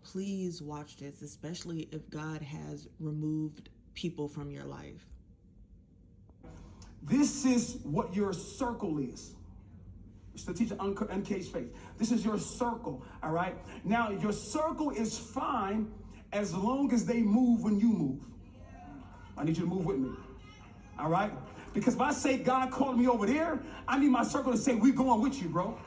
please watch this, especially if God has removed people from your life. This is what your circle is. It's to teach uncaged faith. This is your circle, all right? Now, your circle is fine as long as they move when you move. I need you to move with me, all right? Because if I say God called me over there, I need my circle to say, we're going with you, bro.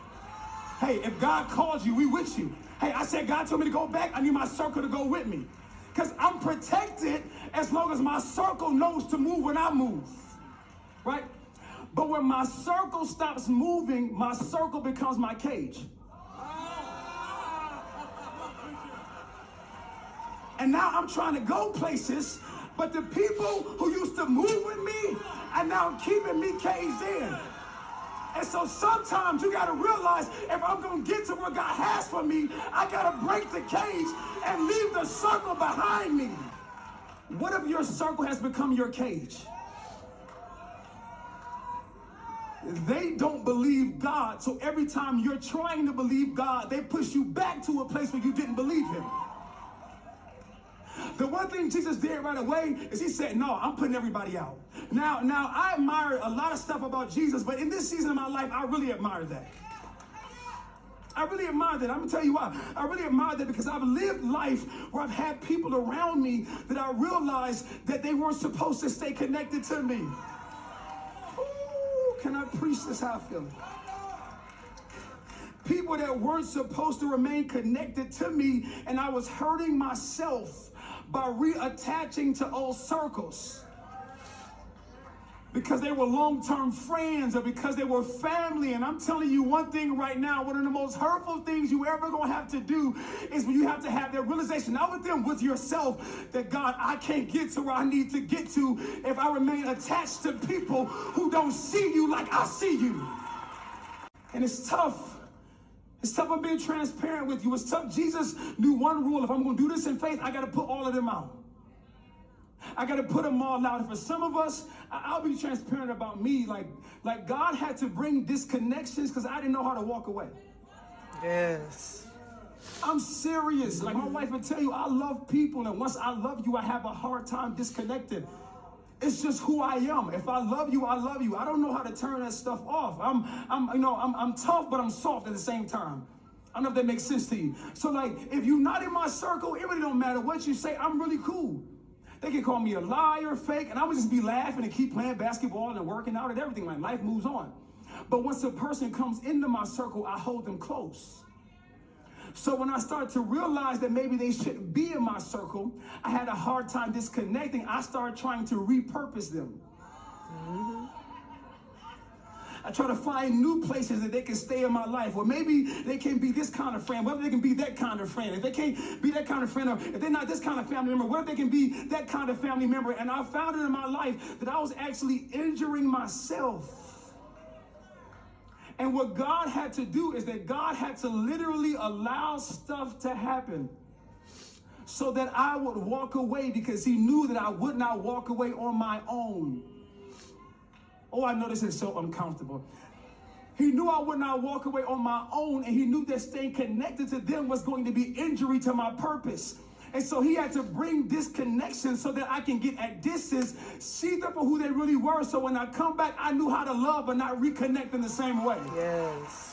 Hey, if God called you, we with you. Hey, I said God told me to go back, I need my circle to go with me. Because I'm protected as long as my circle knows to move when I move, right? But when my circle stops moving, my circle becomes my cage. And now I'm trying to go places, but the people who used to move with me are now keeping me caged in. And so sometimes you got to realize if I'm going to get to what God has for me, I got to break the cage and leave the circle behind me. What if your circle has become your cage? They don't believe God, so every time you're trying to believe God, they push you back to a place where you didn't believe him. The one thing Jesus did right away is he said, no, I'm putting everybody out. Now I admire a lot of stuff about Jesus, but in this season of my life, I really admire that. I really admire that. I'm going to tell you why. I really admire that because I've lived life where I've had people around me that I realized that they weren't supposed to stay connected to me. Ooh, can I preach this how I feel? People that weren't supposed to remain connected to me, and I was hurting myself by reattaching to old circles because they were long-term friends or because they were family. And I'm telling you one thing right now, one of the most hurtful things you ever gonna have to do is when you have to have that realization, not with them, with yourself, that God, I can't get to where I need to get to if I remain attached to people who don't see you like I see you. And it's tough. It's tough. I'm being transparent with you. It's tough. Jesus knew one rule. If I'm going to do this in faith, I got to put all of them out. I got to put them all out. And for some of us, I'll be transparent about me. Like God had to bring disconnections because I didn't know how to walk away. Yes. I'm serious. Like my wife would tell you, I love people. And once I love you, I have a hard time disconnecting. It's just who I am. If I love you, I love you. I don't know how to turn that stuff off. I'm tough, but I'm soft at the same time. I don't know if that makes sense to you. So like, if you're not in my circle, it really don't matter what you say. I'm really cool. They can call me a liar, fake, and I would just be laughing and keep playing basketball and working out and everything. My life moves on. But once a person comes into my circle, I hold them close. So when I started to realize that maybe they shouldn't be in my circle, I had a hard time disconnecting. I started trying to repurpose them. Mm-hmm. I try to find new places that they can stay in my life. Or maybe they can be this kind of friend. What if they can be that kind of friend? If they can't be that kind of friend, or if they're not this kind of family member, what if they can be that kind of family member? And I found it in my life that I was actually injuring myself. And what God had to do is that God had to literally allow stuff to happen so that I would walk away, because he knew that I would not walk away on my own. Oh, I know this is so uncomfortable. He knew I would not walk away on my own, and he knew that staying connected to them was going to be injury to my purpose. And so he had to bring disconnection so that I can get at distance, see them for who they really were. So when I come back, I knew how to love but not reconnect in the same way. Yes.